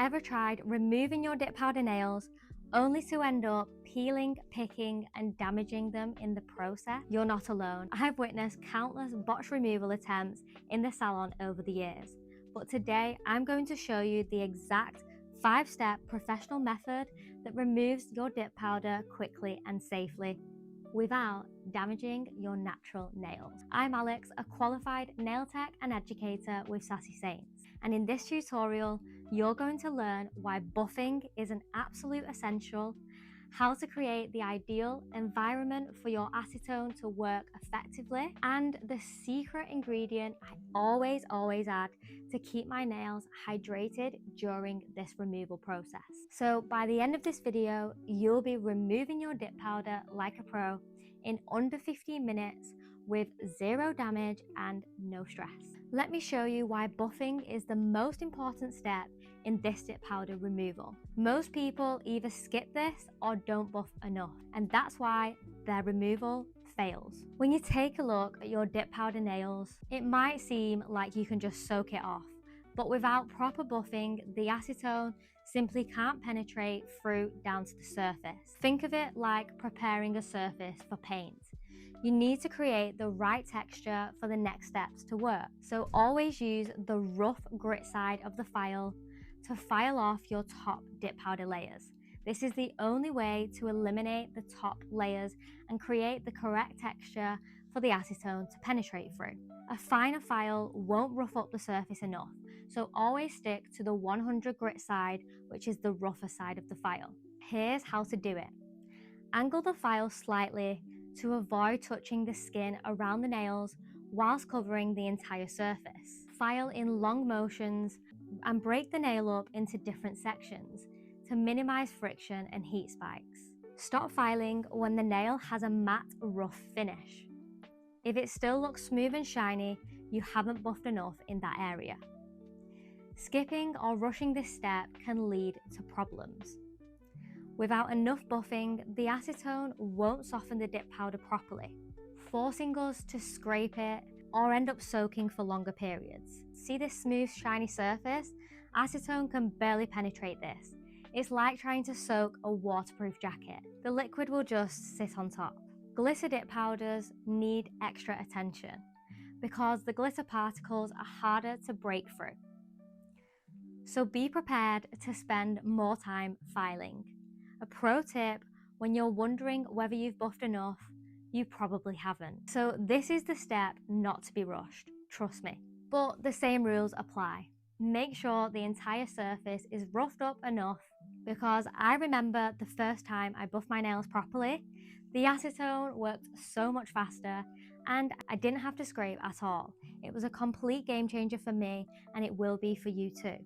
Ever tried removing your dip powder nails only to end up peeling, picking and damaging them in the process? You're not alone. I've witnessed countless botched removal attempts in the salon over the years, but today I'm going to show you the exact 5-step professional method that removes your dip powder quickly and safely without damaging your natural nails. I'm Alex, a qualified nail tech and educator with Sassy Saints, and in this tutorial you're going to learn why buffing is an absolute essential, how to create the ideal environment for your acetone to work effectively, and the secret ingredient I always add to keep my nails hydrated during this removal process. So by the end of this video, you'll be removing your dip powder like a pro in under 15 minutes with zero damage and no stress. Let me show you why buffing is the most important step in this dip powder removal. Most people either skip this or don't buff enough, and that's why their removal fails. When you take a look at your dip powder nails, it might seem like you can just soak it off, but without proper buffing, the acetone simply can't penetrate through down to the surface. Think of it like preparing a surface for paint. You need to create the right texture for the next steps to work. So always use the rough grit side of the file to file off your top dip powder layers. This is the only way to eliminate the top layers and create the correct texture for the acetone to penetrate through. A finer file won't rough up the surface enough, so always stick to the 100 grit side, which is the rougher side of the file. Here's how to do it. Angle the file slightly to avoid touching the skin around the nails whilst covering the entire surface. File in long motions and break the nail up into different sections to minimize friction and heat spikes. Stop filing when the nail has a matte, rough finish. If it still looks smooth and shiny, you haven't buffed enough in that area. Skipping or rushing this step can lead to problems. Without enough buffing, the acetone won't soften the dip powder properly, forcing us to scrape it or end up soaking for longer periods. See this smooth, shiny surface? Acetone can barely penetrate this. It's like trying to soak a waterproof jacket. The liquid will just sit on top. Glitter dip powders need extra attention because the glitter particles are harder to break through. So be prepared to spend more time filing. A pro tip, when you're wondering whether you've buffed enough, you probably haven't. So this is the step not to be rushed, trust me. But the same rules apply. Make sure the entire surface is roughed up enough, because I remember the first time I buffed my nails properly, the acetone worked so much faster and I didn't have to scrape at all. It was a complete game changer for me, and it will be for you too.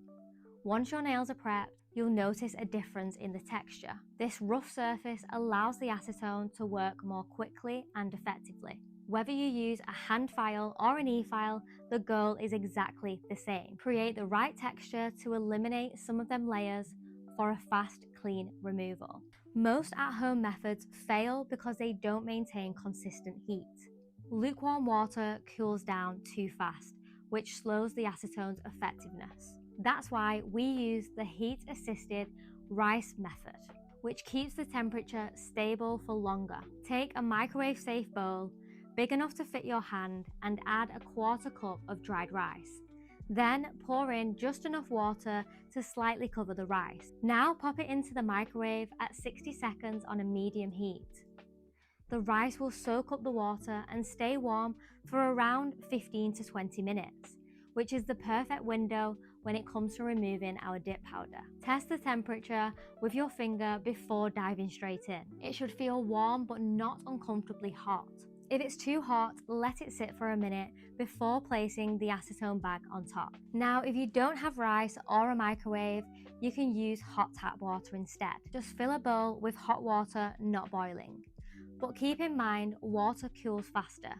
Once your nails are prepped, you'll notice a difference in the texture. This rough surface allows the acetone to work more quickly and effectively. Whether you use a hand file or an e-file, the goal is exactly the same. Create the right texture to eliminate some of them layers for a fast, clean removal. Most at-home methods fail because they don't maintain consistent heat. Lukewarm water cools down too fast, which slows the acetone's effectiveness. That's why we use the heat-assisted rice method, which keeps the temperature stable for longer. Take a microwave-safe bowl, big enough to fit your hand, and add a 1/4 cup of dried rice. Then pour in just enough water to slightly cover the rice. Now pop it into the microwave at 60 seconds on a medium heat. The rice will soak up the water and stay warm for around 15 to 20 minutes, which is the perfect window when it comes to removing our dip powder. Test the temperature with your finger before diving straight in. It should feel warm but not uncomfortably hot. If it's too hot, let it sit for a minute before placing the acetone bag on top. Now, if you don't have rice or a microwave, you can use hot tap water instead. Just fill a bowl with hot water, not boiling. But keep in mind, water cools faster,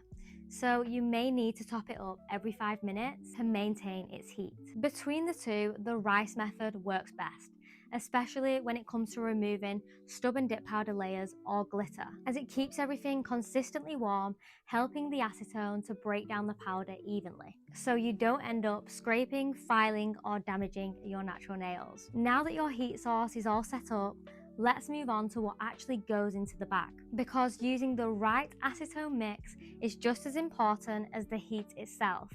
so you may need to top it up every 5 minutes to maintain its heat. Between the two, the rice method works best, especially when it comes to removing stubborn dip powder layers or glitter, as it keeps everything consistently warm, helping the acetone to break down the powder evenly, so you don't end up scraping, filing, or damaging your natural nails. Now that your heat source is all set up, let's move on to what actually goes into the bag, because using the right acetone mix is just as important as the heat itself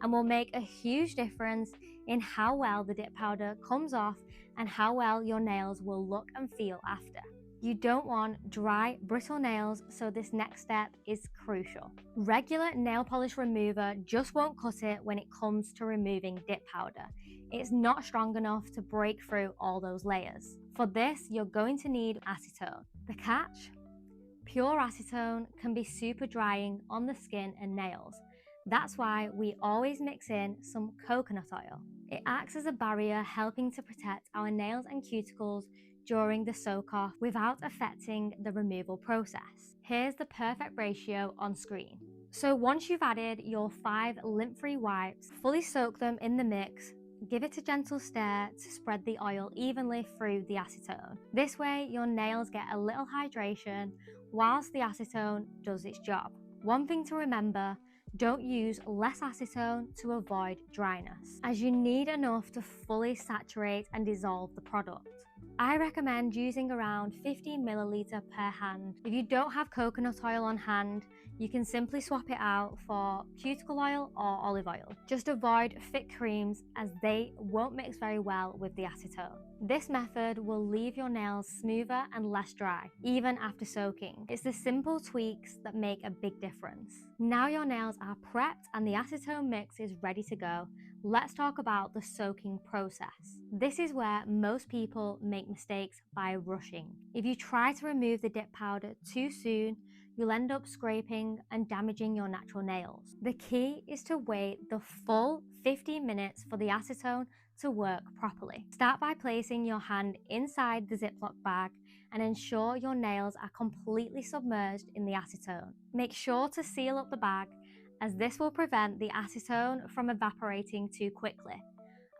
and will make a huge difference in how well the dip powder comes off and how well your nails will look and feel after. You don't want dry, brittle nails, so this next step is crucial. Regular nail polish remover just won't cut it when it comes to removing dip powder. It's not strong enough to break through all those layers. For this, you're going to need acetone. The catch? Pure acetone can be super drying on the skin and nails. That's why we always mix in some coconut oil. It acts as a barrier, helping to protect our nails and cuticles during the soak-off without affecting the removal process. Here's the perfect ratio on screen. So once you've added your 5 lint-free wipes, fully soak them in the mix. Give it a gentle stir to spread the oil evenly through the acetone. This way, your nails get a little hydration whilst the acetone does its job. One thing to remember, don't use less acetone to avoid dryness, as you need enough to fully saturate and dissolve the product. I recommend using around 15 ml per hand. If you don't have coconut oil on hand, you can simply swap it out for cuticle oil or olive oil. Just avoid thick creams, as they won't mix very well with the acetone. This method will leave your nails smoother and less dry, even after soaking. It's the simple tweaks that make a big difference. Now your nails are prepped and the acetone mix is ready to go. Let's talk about the soaking process. This is where most people make mistakes by rushing. If you try to remove the dip powder too soon, you'll end up scraping and damaging your natural nails. The key is to wait the full 15 minutes for the acetone to work properly. Start by placing your hand inside the Ziploc bag and ensure your nails are completely submerged in the acetone. Make sure to seal up the bag, as this will prevent the acetone from evaporating too quickly.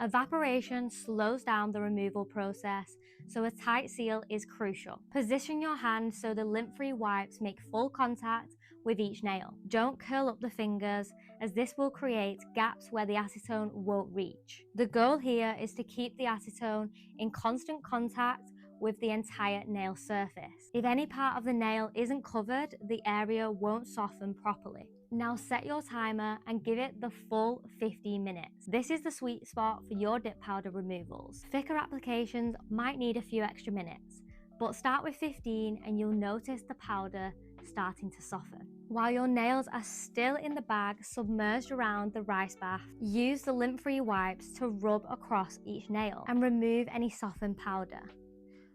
Evaporation slows down the removal process, so a tight seal is crucial. Position your hand so the lint-free wipes make full contact with each nail. Don't curl up the fingers, as this will create gaps where the acetone won't reach. The goal here is to keep the acetone in constant contact with the entire nail surface. If any part of the nail isn't covered, the area won't soften properly. Now set your timer and give it the full 15 minutes. This is the sweet spot for your dip powder removals. Thicker applications might need a few extra minutes, but start with 15 and you'll notice the powder starting to soften. While your nails are still in the bag submerged around the rice bath, use the lint-free wipes to rub across each nail and remove any softened powder.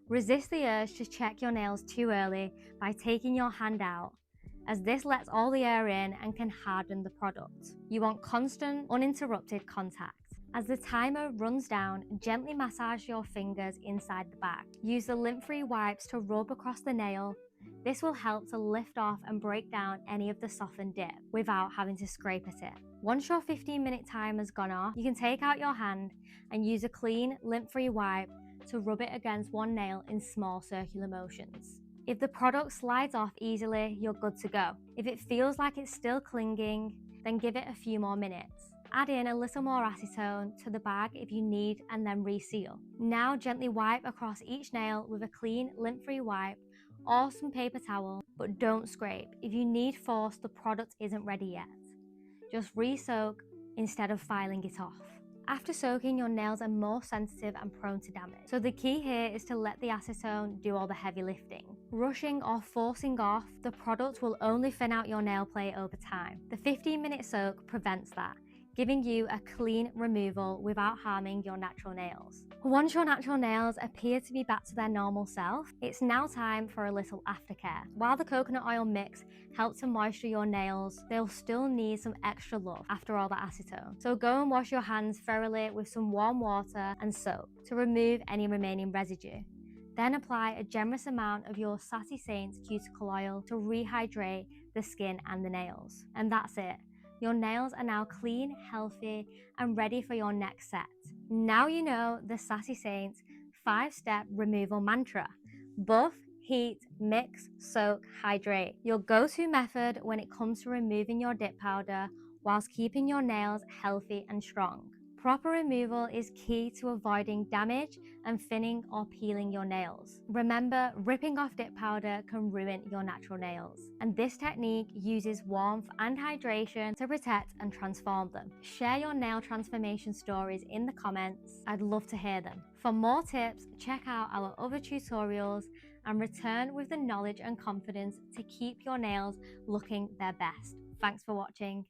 Resist the urge to check your nails too early by taking your hand out, as this lets all the air in and can harden the product. You want constant, uninterrupted contact. As the timer runs down, gently massage your fingers inside the bag. Use the lint-free wipes to rub across the nail. This will help to lift off and break down any of the softened dip without having to scrape at it. Once your 15-minute timer's gone off, you can take out your hand and use a clean, lint-free wipe to rub it against one nail in small circular motions. If the product slides off easily, you're good to go. If it feels like it's still clinging, then give it a few more minutes. Add in a little more acetone to the bag if you need, and then reseal. Now gently wipe across each nail with a clean, lint-free wipe or some paper towel, but don't scrape. If you need force, the product isn't ready yet. Just re-soak instead of filing it off. After soaking, your nails are more sensitive and prone to damage, so the key here is to let the acetone do all the heavy lifting. Rushing or forcing off the product will only thin out your nail plate over time. The 15-minute soak prevents that, giving you a clean removal without harming your natural nails. Once your natural nails appear to be back to their normal self, it's now time for a little aftercare. While the coconut oil mix helps to moisture your nails, they'll still need some extra love after all the acetone. So go and wash your hands thoroughly with some warm water and soap to remove any remaining residue. Then apply a generous amount of your Sassy Saints cuticle oil to rehydrate the skin and the nails. And that's it. Your nails are now clean, healthy, and ready for your next set. Now you know the Sassy Saints 5-step removal mantra: buff, heat, mix, soak, hydrate. Your go-to method when it comes to removing your dip powder whilst keeping your nails healthy and strong. Proper removal is key to avoiding damage and thinning or peeling your nails. Remember, ripping off dip powder can ruin your natural nails, and this technique uses warmth and hydration to protect and transform them. Share your nail transformation stories in the comments. I'd love to hear them. For more tips, check out our other tutorials and return with the knowledge and confidence to keep your nails looking their best. Thanks for watching.